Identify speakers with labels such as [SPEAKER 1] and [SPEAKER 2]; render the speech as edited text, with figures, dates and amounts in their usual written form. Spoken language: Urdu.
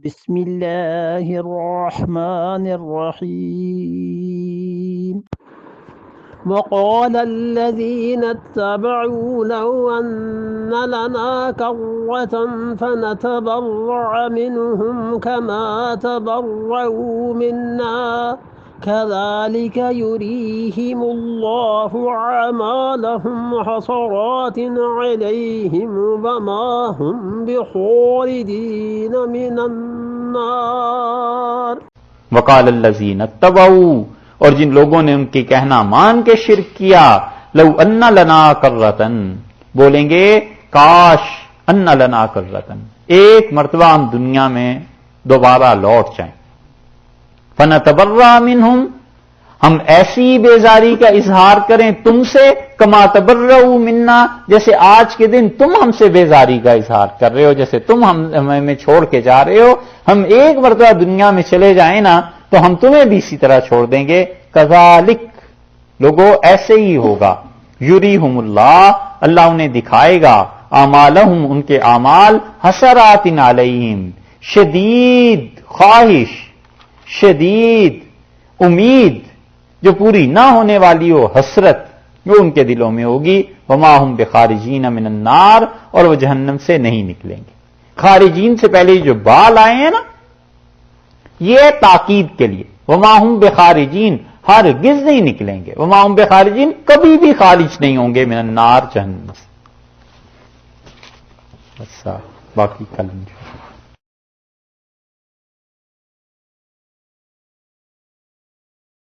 [SPEAKER 1] بسم الله الرحمن الرحيم وقال الذين اتبعوا لو أن لنا كرة فنتبرأ منهم كما تبرأوا منا كذلك يريهم الله أعمالهم حسرات عليهم وما هم بخالدين من النار
[SPEAKER 2] وقال الذین اتبعوا، اور جن لوگوں نے ان کے کہنا مان کے شرک کیا، لو ان لنا کرتن، بولیں گے کاش ان لنا کرتن، ایک مرتبہ ہم دنیا میں دوبارہ لوٹ جائیں، فنتبرأ منہم، ہم ایسی بیزاری کا اظہار کریں تم سے، کما تبرؤوا منا، جیسے آج کے دن تم ہم سے بیزاری کا اظہار کر رہے ہو، جیسے تم ہمیں چھوڑ کے جا رہے ہو، ہم ایک مرتبہ دنیا میں چلے جائیں نا تو ہم تمہیں بھی اسی طرح چھوڑ دیں گے، کذالک، لوگوں ایسے ہی ہوگا، یریہم اللہ، اللہ انہیں دکھائے گا، اعمالہم، ان کے اعمال، حسرات علیہم، شدید خواہش، شدید امید جو پوری نہ ہونے والی ہو، حسرت جو ان کے دلوں میں ہوگی، وما ہم بخارجین من النار، اور وہ جہنم سے نہیں نکلیں گے۔ خارجین سے پہلے جو بال آئے ہیں نا، یہ تاکید کے لیے، وما ہم بخارجین، ہرگز نہیں نکلیں گے، وما ہم بخارجین، کبھی بھی خارج نہیں ہوں گے، من النار، جہنم سے۔ باقی کل